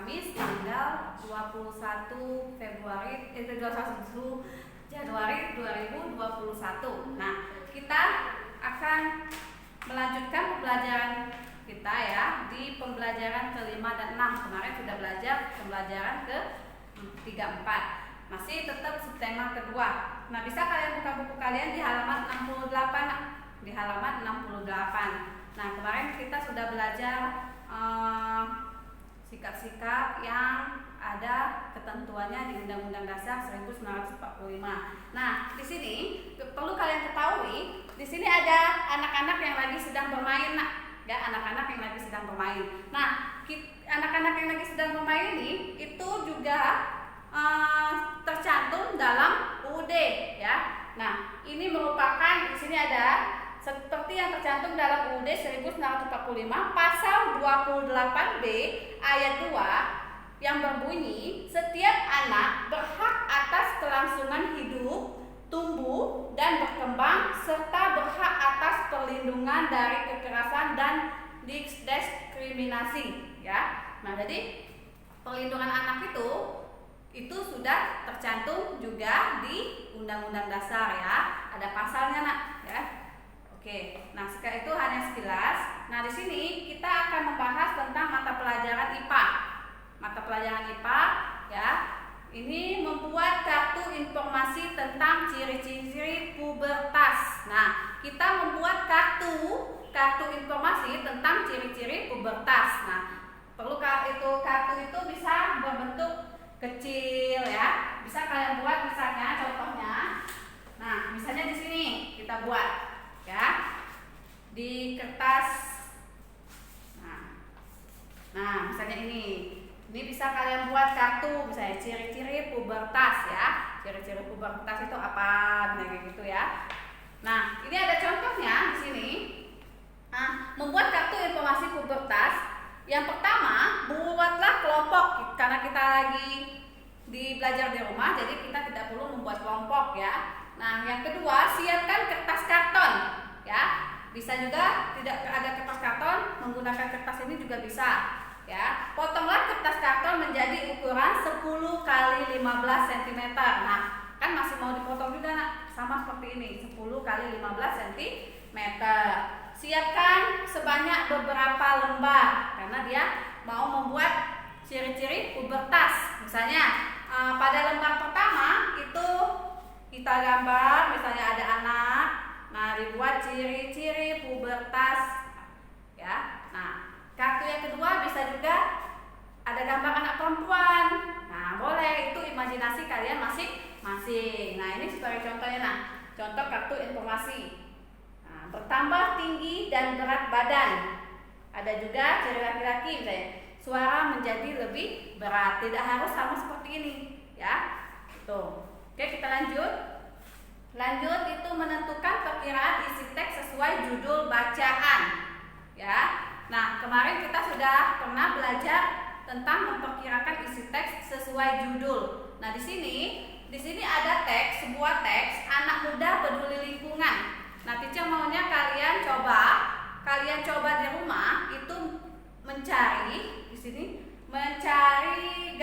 Kamis tanggal 21 Januari 2021. Nah, kita akan melanjutkan pembelajaran kita ya di pembelajaran ke-5 dan 6. Kemarin sudah belajar pembelajaran ke-3, 4. Masih tetap subtema kedua. Nah, bisa kalian buka buku kalian di halaman 68. Di halaman 68. Nah, kemarin kita sudah belajar sikap-sikap yang ada ketentuannya di Undang-Undang Dasar 1945. Nah, di sini perlu kalian ketahui, di sini ada anak-anak yang lagi sedang bermain, ya, anak-anak yang lagi sedang bermain. Nah, anak-anak yang lagi sedang bermain ini itu juga tercantum dalam UUD, ya. Nah, ini merupakan di sini ada seperti yang tercantum dalam UUD 1945 pasal 28B ayat 2 yang berbunyi setiap anak berhak atas kelangsungan hidup, tumbuh dan berkembang serta berhak atas perlindungan dari kekerasan dan diskriminasi, ya. Nah, jadi perlindungan anak itu sudah tercantum juga di Undang-Undang Dasar, ya. Ada pasalnya, nak, ya. Oke, nah sekarang itu hanya sekilas. Nah, di sini kita akan membahas tentang mata pelajaran IPA. Mata pelajaran IPA, ya. Ini membuat kartu informasi tentang ciri-ciri pubertas. Nah, kita membuat kartu informasi tentang ciri-ciri pubertas. Nah, perlu kartu itu bisa berbentuk kecil, ya. Bisa kalian buat misalnya contohnya. Nah, misalnya di sini kita buat, ya, di kertas. Nah, misalnya ini bisa kalian buat kartu, misalnya ciri-ciri pubertas, ya. Ciri-ciri pubertas itu apa, kayak gitu, ya. Nah, ini ada contohnya di sini. Nah, membuat kartu informasi pubertas. Yang pertama, buatlah kelompok karena kita lagi belajar di rumah, jadi kita tidak perlu membuat kelompok, ya. Nah, yang kedua, siapkan kertas karton, ya. Bisa juga tidak ada kertas karton, menggunakan kertas ini juga bisa, ya. Potonglah kertas karton menjadi ukuran 10 x 15 cm. Nah, kan masih mau dipotong juga, nak. Sama seperti ini, 10 x 15 cm. Siapkan sebanyak beberapa lembar karena dia mau membuat ciri-ciri pubertas. Misalnya pada lembar pertama itu kita gambar, misalnya ada anak. Nah, dibuat ciri-ciri pubertas, ya. Nah, kartu yang kedua bisa juga ada gambar anak perempuan. Nah, boleh, itu imajinasi kalian masing-masing. Nah, ini sebagai contohnya. Nah, contoh kartu informasi. Nah, bertambah tinggi dan berat badan. Ada juga ciri laki-laki, misalnya suara menjadi lebih berat. Tidak harus sama seperti ini, ya. Tuh. Oke, kita lanjut. Lanjut itu menentukan perkiraan isi teks sesuai judul bacaan, ya. Nah, kemarin kita sudah pernah belajar tentang memperkirakan isi teks sesuai judul. Nah, di sini ada teks, sebuah teks anak muda peduli lingkungan. Nah, teacher maunya kalian coba di rumah itu mencari di sini, mencari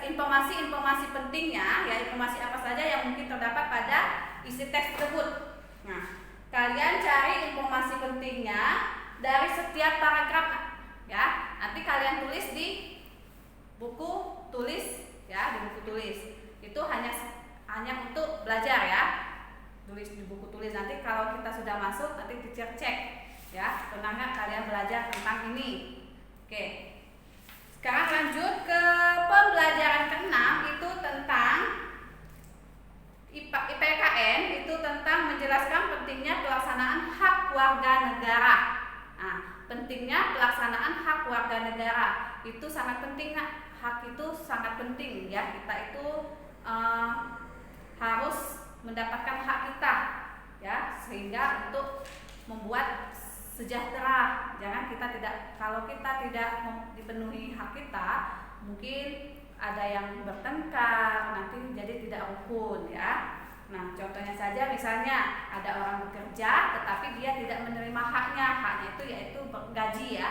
informasi pentingnya, ya, informasi apa saja yang mungkin terdapat pada isi teks tersebut. Nah, kalian cari informasi pentingnya dari setiap paragraf, ya. Nanti kalian tulis di buku tulis, ya, di buku tulis. Itu hanya untuk belajar, ya. Tulis di buku tulis. Nanti kalau kita sudah masuk, nanti teacher cek, ya, pernah nggak kalian belajar tentang ini. Oke. Sekarang lanjut ke pembelajaran ke-6, itu tentang IPKN, itu tentang menjelaskan pentingnya pelaksanaan hak warga negara. Nah, pentingnya pelaksanaan hak warga negara itu sangat penting, nak. Hak itu sangat penting, ya. Kita itu harus mendapatkan hak kita, ya, sehingga untuk membuat sejahtera. Kalau kita tidak dipenuhi hak kita, mungkin ada yang bertengkar, nanti jadi tidak rukun, ya. Nah, contohnya saja misalnya ada orang bekerja tetapi dia tidak menerima haknya itu yaitu gaji, ya.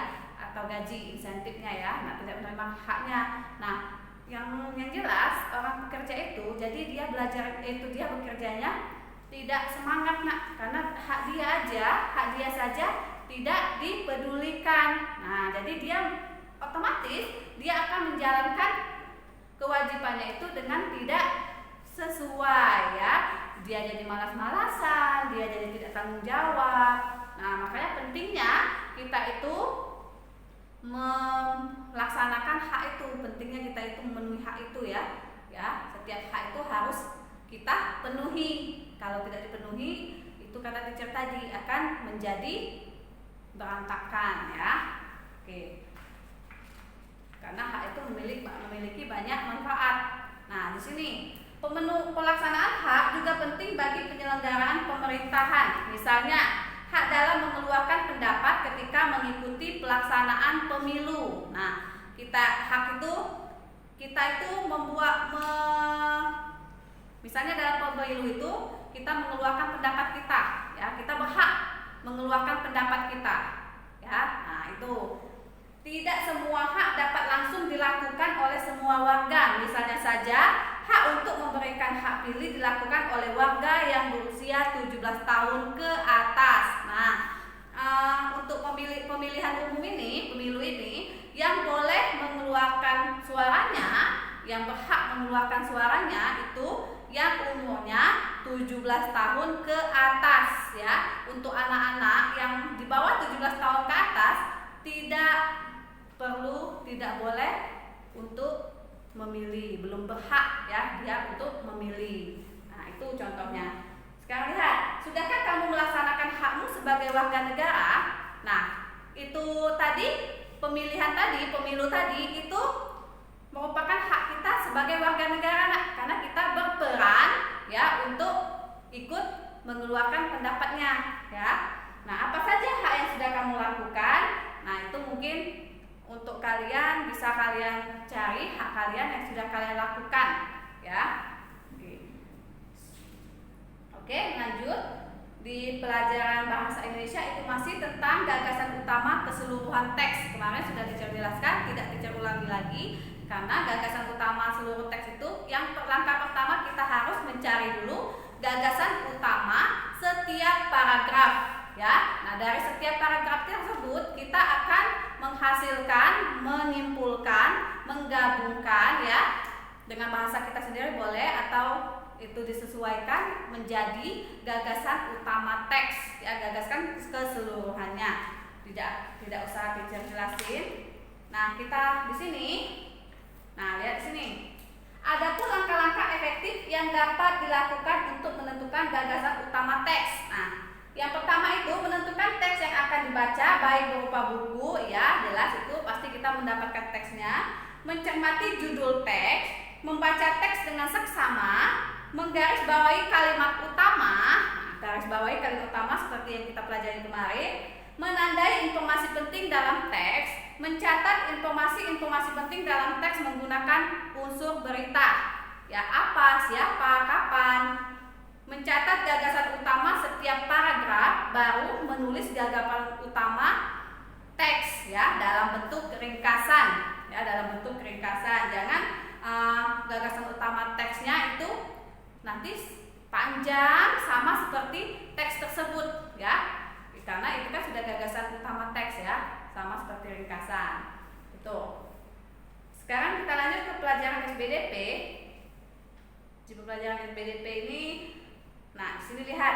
atau gaji insentifnya ya, nah tidak menerima haknya. Nah, yang jelas orang pekerja itu, jadi dia belajar itu dia bekerjanya tidak semangat nak, karena hak dia saja tidak dipedulikan. Nah, jadi dia otomatis dia akan menjalankan kewajibannya itu dengan tidak sesuai ya. Dia jadi malas-malasan, dia jadi tidak tanggung jawab. Nah, makanya pentingnya kita itu melaksanakan hak itu, pentingnya kita itu memenuhi hak itu ya. Ya, setiap hak itu harus kita penuhi. Kalau tidak dipenuhi, itu kata teacher tadi akan menjadi berantakan ya. Oke. Karena hak itu memiliki banyak manfaat. Nah, di sini pelaksanaan hak juga penting bagi penyelenggaraan pemerintahan. Misalnya, hak dalam mengeluarkan pendapat ketika mengikuti pelaksanaan pemilu. Nah, hak itu misalnya dalam pemilu itu kita mengeluarkan pendapat kita, ya, kita berhak mengeluarkan pendapat kita, ya. Nah, itu tidak semua hak dapat langsung dilakukan oleh semua warga. Misalnya saja, hak untuk memberikan hak pilih dilakukan oleh warga yang berusia 17 tahun ke atas. Nah, untuk pemilihan umum ini, pemilu ini, yang boleh mengeluarkan suaranya, yang berhak mengeluarkan suaranya itu yang umurnya 17 tahun ke atas ya. Untuk anak-anak yang di bawah 17 tahun ke atas tidak boleh untuk memilih, belum berhak ya dia untuk memilih. Nah, itu contohnya. Sekarang lihat, sudahkah kamu melaksanakan hakmu sebagai warga negara? Nah, itu tadi pemilu tadi itu merupakan hak kita sebagai warga negara, karena kita berperan ya untuk ikut mengeluarkan pendapatnya ya. Nah, apa saja hak yang sudah kamu lakukan? Nah, itu mungkin untuk kalian bisa kalian cari hak kalian yang sudah kalian lakukan ya. Oke, lanjut. Di pelajaran bahasa Indonesia itu masih tentang gagasan utama keseluruhan teks. Kemarin sudah dijelaskan, tidak diulangi lagi. Karena gagasan utama seluruh teks itu, yang langkah pertama kita harus mencari dulu gagasan utama setiap paragraf ya. Nah, dari setiap paragraf tersebut kita akan menghasilkan, menyimpulkan, menggabungkan ya, dengan bahasa kita sendiri boleh, atau itu disesuaikan menjadi gagasan utama teks ya, gagasan keseluruhannya. Tidak usah dijelasin. Nah, kita di sini, nah lihat di sini. Adapun langkah-langkah efektif yang dapat dilakukan untuk menentukan gagasan utama teks. Nah, yang pertama itu menentukan teks yang akan dibaca, baik berupa buku ya, jelas itu pasti kita mendapatkan teksnya. Mencermati judul teks, membaca teks dengan seksama, menggarisbawahi kalimat utama. Nah, garisbawahi kalimat utama seperti yang kita pelajari kemarin. Menandai informasi penting dalam teks, mencatat informasi penting dalam teks menggunakan unsur berita. Ya, apa, siapa, kapan. Mencatat gagasan utama setiap paragraf, baru menulis gagasan utama teks ya dalam bentuk ringkasan. Ya, dalam bentuk ringkasan. Jangan gagasan utama teksnya itu nanti panjang sama seperti teks tersebut ya. Karena itu kan sudah gagasan utama teks ya, sama seperti ringkasan. Itu. Sekarang kita lanjut ke pelajaran SBDP. Di pelajaran SBDP ini, nah di sini lihat,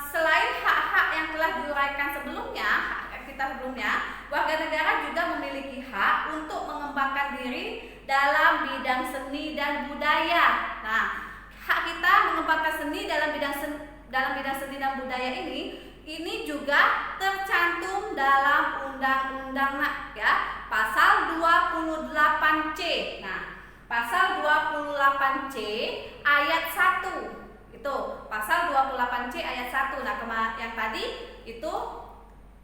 selain hak-hak yang telah diuraikan sebelumnya, hak kita sebelumnya, warga negara juga memiliki hak untuk mengembangkan diri dalam bidang seni dan budaya. Nah, hak kita mengembangkan seni dalam bidang seni dan budaya ini juga tercantum dalam undang-undang ya, pasal 28C. Nah, pasal 28C ayat 1. Itu pasal 28C ayat 1. Nah, yang tadi itu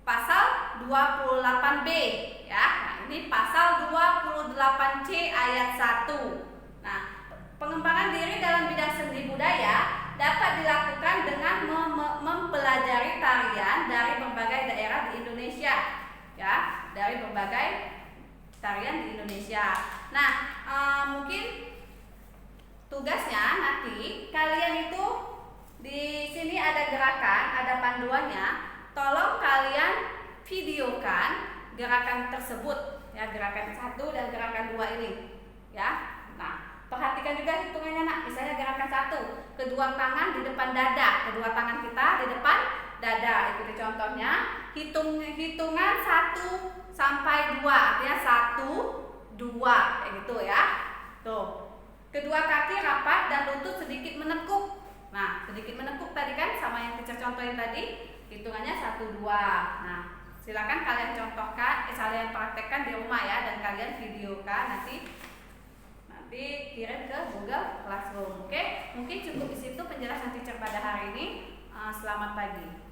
pasal 28B ya. Nah, ini pasal 28C ayat 1. Nah, pengembangan diri dalam bidang seni budaya dapat dilakukan dengan mempelajari tarian dari berbagai daerah di Indonesia. ya, dari berbagai tarian di Indonesia. Nah, mungkin tugasnya nanti kalian itu di sini ada gerakan, ada panduannya. Tolong kalian videokan gerakan tersebut, ya, gerakan 1 dan gerakan 2 ini, ya. Nah, perhatikan juga hitungannya, nak. Misalnya gerakan 1, kedua tangan di depan dada, kedua tangan kita di depan dada. Ikuti contohnya. Hitungan 1 sampai 2, artinya 1, 2, kayak gitu ya. Tuh. Kedua kaki rapat dan lutut sedikit menekuk. Nah, sedikit menekuk tadi kan sama yang teacher contohin tadi. Hitungannya 1, 2. Nah, silakan kalian contohkan, kalian praktekkan di rumah ya, dan kalian videokan nanti kirim ke Google Classroom. Oke, mungkin cukup di situ penjelasan teacher pada hari ini. Selamat pagi.